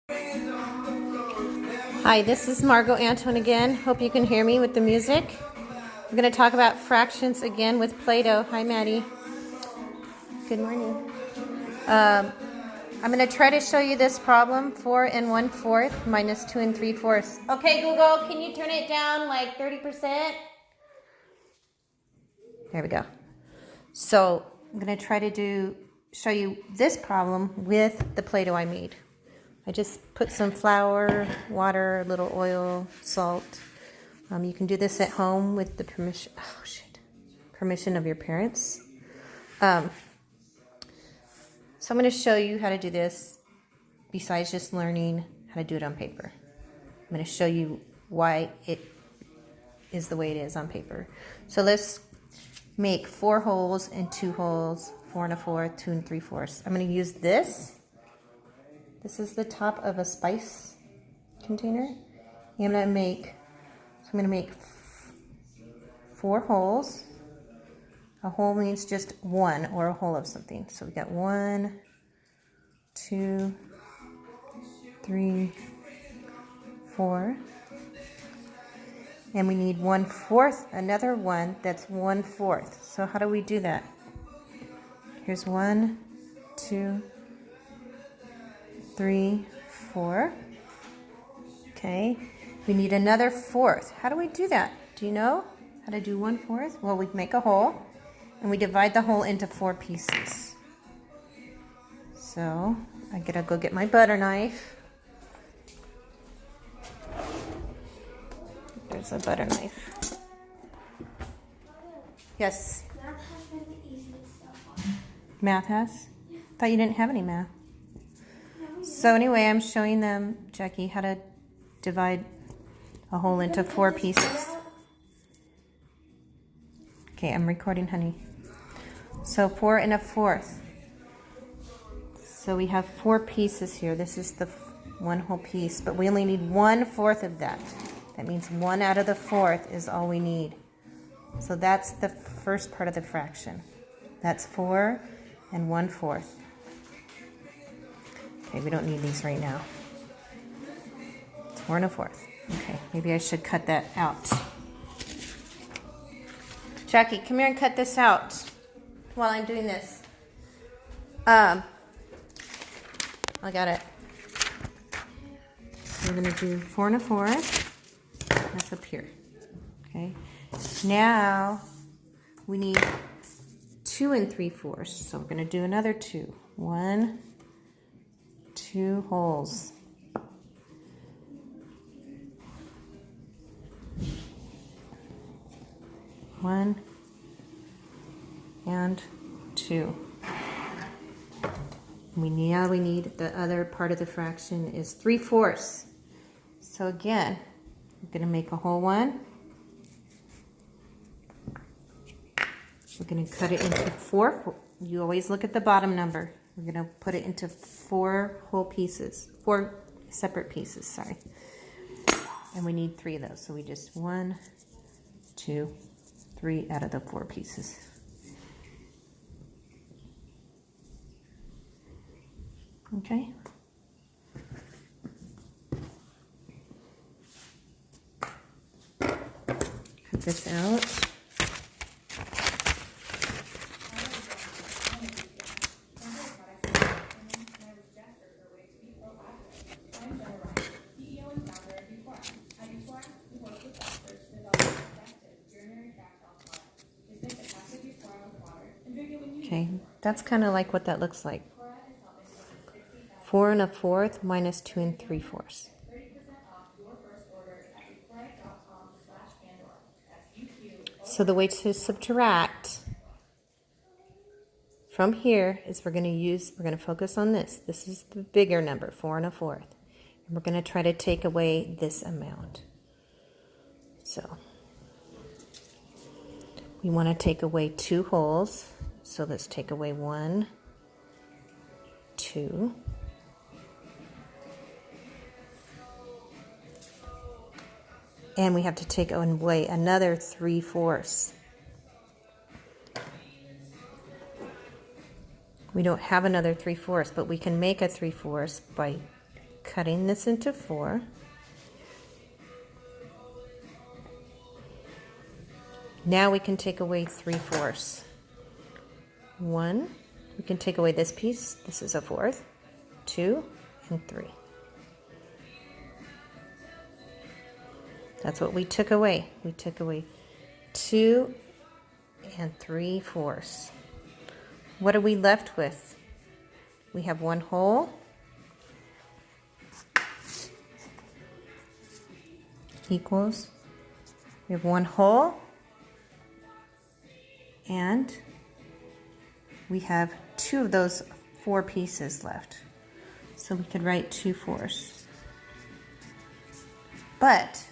Hi, this is Margot Antoine again. Hope you can hear me with the music. We're going to talk about fractions again with Play-Doh. Hi, Maddie. Good morning. I'm going to try to show you this problem, 4 1/4 minus 2 3/4. Okay, Google, can you turn it down like 30%? There we go. So I'm going to try to show you this problem with the Play-Doh I made. I just put some flour, water, a little oil, salt. You can do this at home with the permission of your parents. So I'm going to show you how to do this besides just learning how to do it on paper. I'm going to show you why it is the way it is on paper. So let's make 4 holes and 2 holes, 4 1/4, 2 3/4. I'm going to use this. This is the top of a spice container. I'm going to make 4 holes. A hole means just one, or a hole of something. So we got 1, 2, 3, 4. And we need 1/4, another one that's 1/4. So how do we do that? Here's 1, 2, 3, 4. Okay, we need another 1/4. How do we do that? Do you know how to do 1/4? Well, we make a hole and we divide the hole into 4 pieces. So I gotta go get my butter knife. There's a butter knife. Yes? Math has been the easiest stuff. Math has? Thought you didn't have any math. So anyway, I'm showing them, Jackie, how to divide a hole into 4 pieces. Okay, I'm recording, honey. So 4 1/4. So we have 4 pieces here. This is the one whole piece, but we only need 1/4 of that. That means 1 out of the 4th is all we need. So that's the first part of the fraction. That's 4 1/4. Okay, we don't need these right now. It's 4 1/4. Okay, maybe I should cut that out. Jackie, come here and cut this out while I'm doing this. I got it. So we're going to do 4 1/4. That's up here. Okay. Now we need 2 3/4. So we're going to do another 2. 1, 2 holes. 1 and 2. We need the other part of the fraction is 3/4. So again, we're going to make a whole one. We're going to cut it into 4. You always look at the bottom number. We're going to put it into 4 whole pieces, 4 separate pieces, sorry. And we need 3 of those. So we just 1, 2, 3 out of the 4 pieces. Okay. Cut this out. Okay, that's kind of like what that looks like. 4 1/4 minus 2 3/4. So the way to subtract from here is we're going to focus on this. This is the bigger number, 4 1/4. And we're going to try to take away this amount. So we want to take away 2 holes. So let's take away 1, 2. And we have to take away another 3/4. We don't have another 3/4, but we can make a 3/4 by cutting this into 4. Now we can take away 3/4. 1, we can take away this piece. This is a 4th. 2 and 3. That's what we took away. We took away 2 and 3/4. What are we left with? We have 1 whole equals, we have 1 whole, and we have 2 of those 4 pieces left. So we could write 2/4. But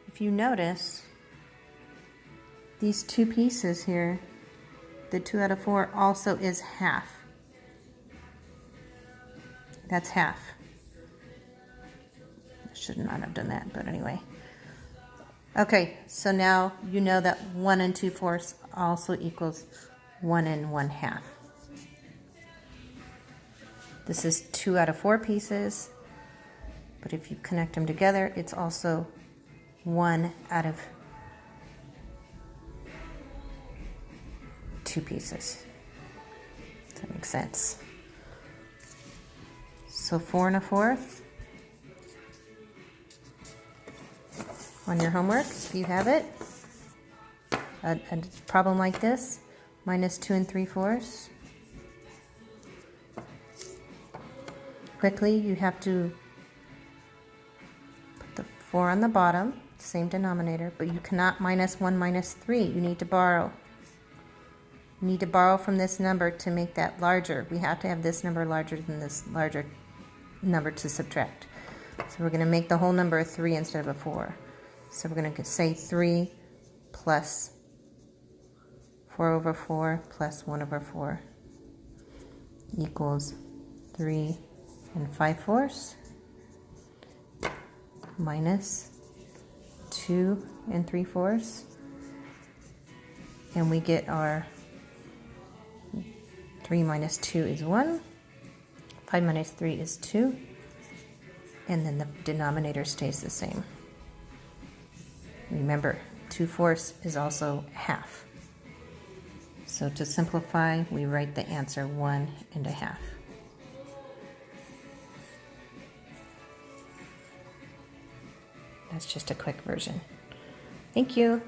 if you notice, these 2 pieces here, the 2 out of 4 also is half. That's half. I should not have done that, but anyway. Okay, so now you know that 1 and 2/4 also equals 1 and 1/2. This is 2 out of 4 pieces, but if you connect them together, it's also 1 out of 2 pieces. Does that make sense? So 4 and 1/4 on your homework, if you have it. A problem like this, minus 2 and 3/4. Quickly, you have to put the 4 on the bottom, same denominator, but you cannot minus 1 minus 3. You need to borrow. You need to borrow from this number to make that larger. We have to have this number larger than this larger number to subtract. So we're going to make the whole number a 3 instead of a 4. So we're going to say 3 plus 4/4 plus 1/4 equals 3 and 5/4 minus 2 and 3/4. And we get our 3 minus 2 is 1. 5 minus 3 is 2. And then the denominator stays the same. Remember, 2/4 is also half. So to simplify, we write the answer 1 and 1/2. That's just a quick version. Thank you.